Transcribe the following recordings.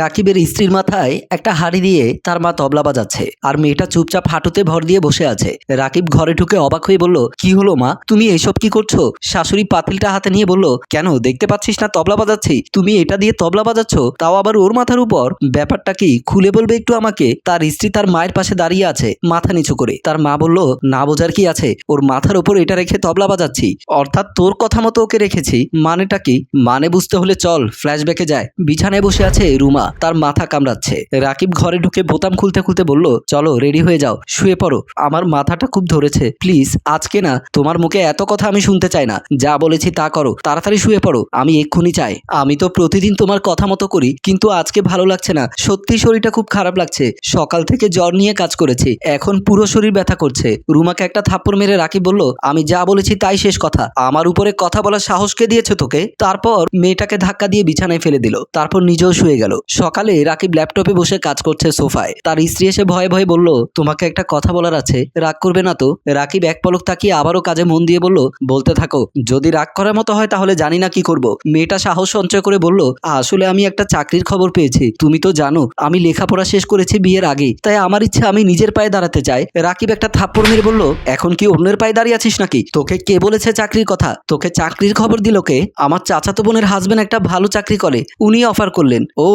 রাকিবের স্ত্রীর মাথায় একটা হাড়ি দিয়ে তার মা তবলা বাজাচ্ছে আর মেয়েটা চুপচাপ হাঁটুতে ভর দিয়ে বসে আছে। রাকিব ঘরে ঢুকে অবাক হয়ে বলল, কি হলো মা, তুমি এসব কি করছো? শাশুড়ি পাতিলটা হাতে নিয়ে বলল, কেন দেখতে পাচ্ছিস না তবলা বাজাচ্ছি? তুমি এটা দিয়ে তবলা বাজাচ্ছ, তাও আবার ওর মাথার উপর? ব্যাপারটা কি খুলে বলবে একটু আমাকে? তার স্ত্রী তার মায়ের পাশে দাঁড়িয়ে আছে মাথা নিচু করে। তার মা বলল, না বোঝার কি আছে, ওর মাথার উপর এটা রেখে তবলা বাজাচ্ছি। অর্থাৎ তোর কথা মতো ওকে রেখেছি। মানেটা কি? মানে বুঝতে হলে চল ফ্ল্যাশব্যাকে যায়। বিছানায় বসে আছে রুমা, তার মাথা কামড়াচ্ছে। রাকিব ঘরে ঢুকে বোতাম খুলতে খুলতে বলল, চলো রেডি হয়ে যাও, শুয়ে পড়ো, আমার মাথাটা খুব ধরেছে, প্লিজ আজকে না, তোমার মুখে এত কথা আমি শুনতে চাই না, যা বলেছি তা করো, তাড়াতাড়ি শুয়ে পড়ো, আমি এক্ষুনি চাই। আমি তো প্রতিদিন তোমার কথা মতো করি, কিন্তু আজকে ভালো লাগছে না, সত্যি শরীরটা খুব খারাপ লাগছে, সকাল থেকে জ্বর নিয়ে কাজ করেছি, এখন পুরো শরীর ব্যথা করছে। রুমাকে একটা থাপ্পড় মেরে রাকিব বলল, আমি যা বলেছি তাই শেষ কথা, আমার উপরে কথা বলার সাহস কে দিয়েছে তোকে? তারপর মেয়েটাকে ধাক্কা দিয়ে বিছানায় ফেলে দিল, তারপর নিজেও শুয়ে গেল। সকালে রাকিব ল্যাপটপে বসে কাজ করছে সোফায়। তার স্ত্রী এসে ভয়ে ভয়ে বলল, তোমাকে একটা কথা বলার আছে, রাগ করবে না তো? রাকিব এক পলক তাকিয়ে আবারও কাজে মন দিয়ে বলল, বলতে থাকো, যদি রাগ করার মতো হয় তাহলে জানি না কি করব। মেয়েটা সাহস সঞ্চয় করে বলল, আসলে আমি একটা চাকরির খবর পেয়েছি, তুমি তো জানো আমি লেখাপড়া শেষ করেছি বিয়ের আগে, তাই আমার ইচ্ছা আমি নিজের পায়ে দাঁড়াতে চাই। রাকিব একটা থাপ্পড় মেরে বলল, এখন কি অন্যের পায়ে দাঁড়িয়ে আছিস নাকি? তোকে কে বলেছে চাকরির কথা? তোকে চাকরির খবর দিল কে? আমার চাচাতো বোনের হাজবেন্ড একটা ভালো চাকরি করে, উনি অফার করলেন। ও,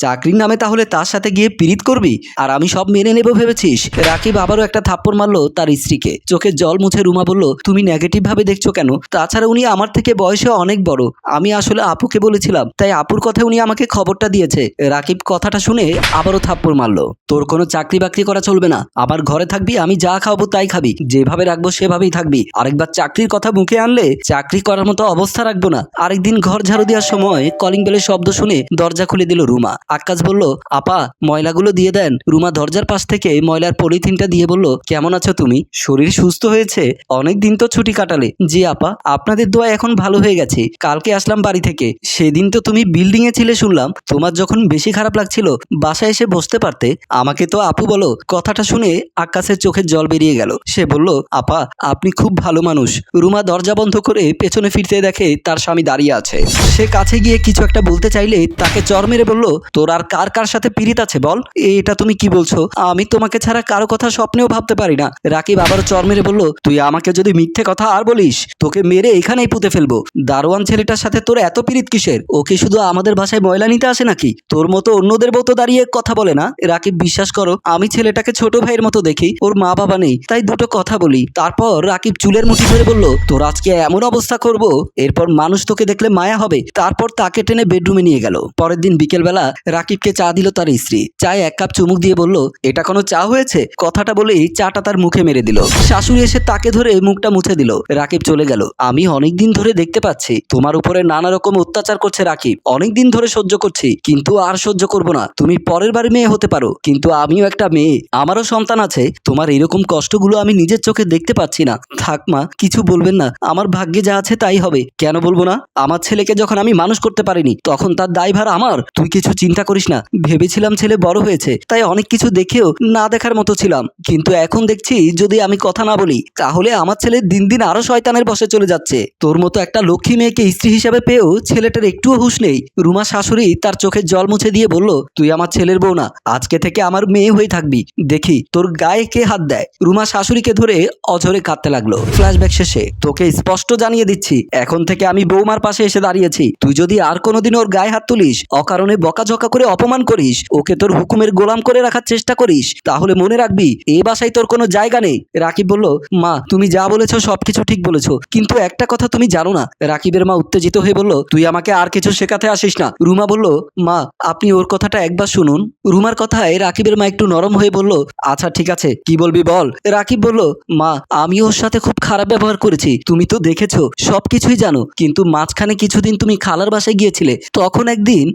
চাকরির নামে তাহলে তার সাথে গিয়ে পিরিত করবি, আর আমি সব মেনে নেব ভেবেছিস? রাকিব আবারও একটা থাপ্পড় মারলো তার স্ত্রীকে। চোখে জল মুছে রুমা বলল, তুমি নেগেটিভ ভাবে দেখছো কেন? তাছাড়া উনি আমার থেকে বয়সে অনেক বড়, আমি আসলে আপুকে বলেছিলাম, তাই আপুর কথা উনি আমাকে খবরটা দিয়েছে। রাকিব কথাটা শুনে আবারও থাপ্পড় মারলো। তোর কোনো চাকরি বাকরি করা চলবে না, আমার ঘরে থাকবি, আমি যা খাওয়াবো তাই খাবি, যেভাবে রাখবো সেভাবেই থাকবি, আরেকবার চাকরির কথা মুখে আনলে চাকরি করার মতো অবস্থা রাখবো না। আরেকদিন ঘর ঝাড়ু দেওয়ার সময় কলিং বেলের শব্দ শুনে দরজা খুলে দিল রুমা। আক্কাস বলল, আপা ময়লাগুলো দিয়ে দেন। রুমা দরজার পাশ থেকে ময়লার পলিথিনটা দিয়ে বলল, কেমন আছো তুমি? শরীর সুস্থ হয়েছে? অনেক দিন তো ছুটি কাটালে। জি আপা, আপনাদের দোয়া এখন ভালো হয়ে গেছে, কালকে আসলাম বাড়ি থেকে। সেদিন তো তুমি বিল্ডিং এ ছিলে শুনলাম, তোমার যখন বেশি খারাপ লাগছিল বাসায় এসে বসতে পারতে, আমাকে তো আপু বলো। কথাটা শুনে আক্কাসের চোখের জল বেরিয়ে গেল। সে বলল, আপা আপনি খুব ভালো মানুষ। রুমা দরজা বন্ধ করে পেছনে ফিরতে দেখে তার স্বামী দাঁড়িয়ে আছে। সে কাছে গিয়ে কিছু একটা বলতে চাইলে তাকে চর মেরে বলল, তোর আর কার কার সাথে পীড়িত আছে বল? এটা তুমি কি বলছো? আমি তোমাকে ছাড়া কারো কথা স্বপ্নেও ভাবতে পারি না। রাকিব আবার চর মেরে বলল, তুই আমাকে যদি মিথ্যে কথা আর বলিস, তোকে মেরে এখানেই পুঁতে ফেলবো। দারোয়ান ছেলেটার সাথে তোর এত পীড়িত কিসের? ও কি শুধু আমাদের বাসায় ময়লা নিতে আসে নাকি? তোর মতো অন্যদের বউ তো দাঁড়িয়ে কথা বলে না। রাকিব, বিশ্বাস করো আমি ছেলেটাকে ছোট ভাইয়ের মতো দেখি, ওর মা বাবা নেই, তাই দুটো কথা বলি। তারপর রাকিব চুলের মুঠি ধরে বলল, তোর আজকে এমন অবস্থা করব, এরপর মানুষ তোকে দেখলে মায়া হবে। তারপর তাকে টেনে বেডরুমে নিয়ে গেল। পরের দিন বিকেলবেলা রাকিবকে চা দিল তার স্ত্রী। চায়ে এক কাপ চুমুক দিয়ে বলল, এটা কোনো চা হয়েছে? কথাটা বলেই চাটা তার মুখে মেরে দিল। শাশুড়ি এসে তাকে ধরে মুখটা মুছে দিল। রাকিব চলে গেল। আমি অনেকদিন ধরে দেখতে পাচ্ছি তোমার উপরে নানা রকম অত্যাচার করছে রাকিব, অনেকদিন ধরে সহ্য করছি, কিন্তু আর সহ্য করব না। তুমি পরের বাড়ি মেয়ে হতে পারো, কিন্তু আমিও একটা মেয়ে, আমারও সন্তান আছে। তোমার এরকম কষ্টগুলো আমি নিজের চোখে দেখতে পাচ্ছি না। থাক মা, কিছু বলবেন না, আমার ভাগ্যে যা আছে তাই হবে। কেন বলবো না? আমার ছেলেকে যখন আমি মানুষ করতে পারিনি তখন তার দায়ভার আমার। তুই কিছু চিন্তা করিস না, ভেবেছিলাম ছেলে বড় হয়েছে তাই অনেক কিছু দেখেও না দেখার মতো ছিলাম, কিন্তু এখন দেখছি যদি আমি কথা না বলি তাহলে আমার ছেলে দিন দিন আরো শয়তানের বশে চলে যাচ্ছে। তোর মতো একটা লক্ষ্মী মেয়েকে স্ত্রী হিসেবে পেয়েও ছেলেটার একটুও হুঁশ নেই। রুমা শাশুড়ি তার চোখের জল মুছে দিয়ে বলল, তুই আমার ছেলের বউ না, আজকে থেকে আমার মেয়ে হয়ে থাকবি, দেখি তোর গায়ে কে হাত দেয়। রুমা শাশুড়িকে ধরে অঝরে কাঁদতে লাগলো। ফ্ল্যাশব্যাক শেষে তোকে স্পষ্ট জানিয়ে দিচ্ছি, এখন থেকে আমি বৌমার পাশে এসে দাঁড়িয়েছি। তুই যদি আর কোনোদিন ওর গায়ে হাত তুলিস, অকারণে বকাঝকা করে অপমান করিস, ওকে তোর হুকুমের গোলাম করে রাখার চেষ্টা করিস, তাহলে মনে রাখবি এ বাসায় তোর কোনো জায়গা নেই। রাকিব বলল, মা তুমি যা বলেছো সবকিছু ঠিক বলেছো, কিন্তু একটা কথা তুমি জানো না। রাকিবের মা উত্তেজিত হয়ে বলল, তুই আমাকে আর কিছু শেখাতে আসিস না। রুমা বলল, মা আপনি ওর কথাটা একবার শুনুন। রুমার কথায় রাকিবের মা একটু নরম হয়ে বলল, আচ্ছা ঠিক আছে, কি বলবি বল। রাকিব বলল, মা আমি ওর সাথে খুব খারাপ ব্যবহার করেছি, তুমি তো দেখেছো, সবকিছুই জানো, কিন্তু মাঝখানে কিছুদিন তুমি খালার বাসায় গিয়েছিলে, তখন একদিন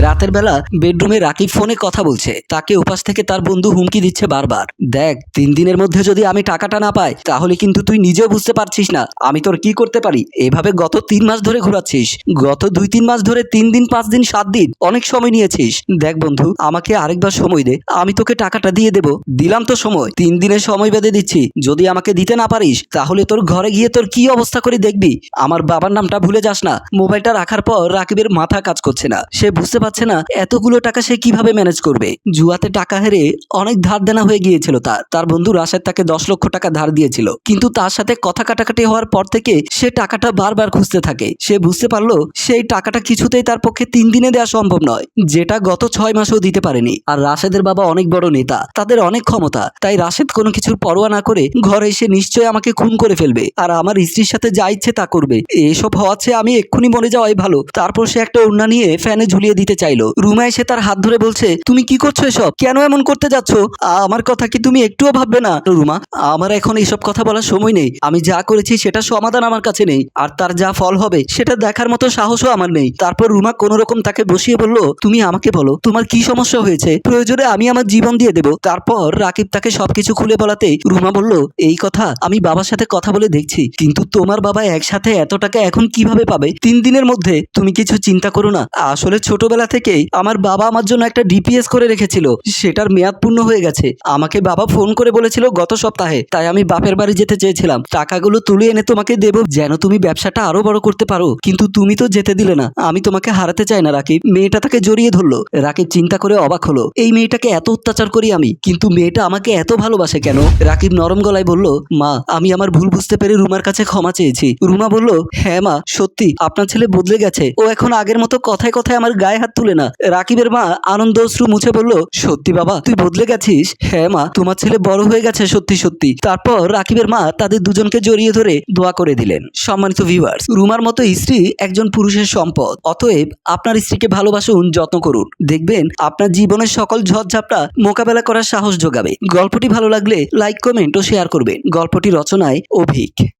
রাতের বেলা বেডরুমে রাকিব ফোনে কথা বলছে, তাকে উপাস থেকে তার বন্ধু হুমকি দিচ্ছে বারবার, দেখ 3 দিনের মধ্যে যদি আমি টাকাটা না পাই তাহলে কিন্তু তুই নিজেও বুঝতে পারছিস না আমি তোর কি করতে পারি। এভাবে গত 3 মাস ধরে ঘোরাচ্ছিস, গত 2-3 মাস ধরে 3 দিন 5 দিন 7 দিন অনেক সময় নিয়েছিস। দেখ বন্ধু, আমাকে আরেকবার সময় দে, আমি তোকে টাকাটা দিয়ে দেব। দিলাম তো সময়, 3 দিনের সময় বেঁধে দিচ্ছি, যদি আমাকে দিতে না পারিস তাহলে তোর ঘরে গিয়ে তোর কি অবস্থা করে দেখবি। আমার বাবার নামটা ভুলে যাস না। মোবাইলটা রাখার পর রাকিবের মাথা কাজ করছে না, সে বুঝতে পারছে না এতগুলো টাকা সে কিভাবে ম্যানেজ করবে? জুয়াতে টাকা হেরে অনেক ধার দেনা হয়ে গিয়েছিল তার বন্ধু রাশেদ তাকে 10 লক্ষ টাকা ধার দিয়েছিল, কিন্তু তার সাথে কথা কাটাকাটি হওয়ার পর থেকে সে টাকাটা বারবার খুঁজতে থাকে। সে বুঝতে পারলো সেই টাকাটা কিছুতেই তার পক্ষে 3 দিনে দেওয়া সম্ভব নয়, যেটা গত 6 মাসেও দিতে পারেনি। আর রাশেদের বাবা অনেক বড় নেতা, তাদের অনেক ক্ষমতা, তাই রাশেদ কোনো কিছুর পরোয়া না করে ঘরে এসে নিশ্চয়ই আমাকে খুন করে ফেলবে আর আমার স্ত্রীর সাথে যা ইচ্ছে তা করবে। এসব হওয়ার চেয়ে আমি এক্ষুনি মরে যাওয়াই ভালো। তারপর সে একটা ওড়না নিয়ে ফ্যানে ঝুলিয়ে দিতে চাইলো। রুমা এসে তার হাত ধরে বলছে, তুমি কি করছো এসব? কেন এমন করতে যাচ্ছ? আমার কথা কি তুমি একটুও ভাববে না? রুমা, আমার এখন এইসব কথা বলার সময় নেই। আমি যা করেছি সেটা সমাধান আমার কাছে নেই, আর তার যা ফল হবে সেটা দেখার মতো সাহসও আমার নেই। তারপর রুমা কোন রকম তাকে বসিয়ে বলল, তুমি আমাকে বলো তোমার কি সমস্যা হয়েছে, প্রয়োজনে আমি আমার জীবন দিয়ে দেব। তারপর রাকিব তাকে সবকিছু খুলে বলাতেই রুমা বলল, এই কথা আমি বাবার সাথে কথা বলে দেখছি, কিন্তু তোমার বাবা একসাথে এত টাকা এখন কিভাবে পাবে 3 দিনের মধ্যে? তুমি কিছু চিন্তা করো না। আসলে ছোটবেলা থেকেই আমার বাবা আমার জন্য একটা ডিপিএস করে রেখেছিল, সেটার মেয়াদ পূর্ণ হয়ে গেছে। আমাকে বাবা ফোন করে বলেছিল গত সপ্তাহে, তাই আমি বাপের বাড়ি যেতে চেয়েছিলাম। টাকাগুলো তুলে এনে তোমাকে দেব যেন তুমি ব্যবসাটা আরো বড় করতে পারো, কিন্তু তুমি তো যেতে দিলে না। আমি তোমাকে হারাতে চাই না রাকিব। মেয়েটা তাকে জড়িয়ে ধরলো। রাকিব চিন্তা করে অবাক হলো, এই মেয়েটাকে এত অত্যাচার করি আমি, কিন্তু মেয়েটা আমাকে এত ভালোবাসে কেন? রাকিব নরম গলায় বলল, মা আমি আমার ভুল বুঝতে পেরে রুমার কাছে ক্ষমা চেয়েছি। রুমা বলল, হ্যাঁ মা, সত্যি আপনার ছেলে বদলে গেছে। ও এখন আগের মতো কথায় কথায় আমার গায়ে হাত তুলে না। রাকিবের মা আনন্দ অশ্রু মুছে বলল, সত্যি বাবা তুই বদলে গেছিস? হ্যাঁ মা, তোমার ছেলে বড় হয়ে গেছে সত্যি সত্যি। তারপর রাকিবের মা তাদের দুজনকে জড়িয়ে ধরে দোয়া করে দিলেন। সম্মানিত ভিউয়ার্স, রুমার মতো স্ত্রী একজন পুরুষের সম্পদ। অতএব আপনার স্ত্রীকে ভালোবাসুন, যত্ন করুন, দেখবেন আপনার জীবনের সকল ঝড়ঝাপটা মোকাবেলা করার সাহস যোগাবে। গল্পটি ভালো লাগলে লাইক, কমেন্ট ও শেয়ার করবেন। গল্পটি রচনায় অভিক।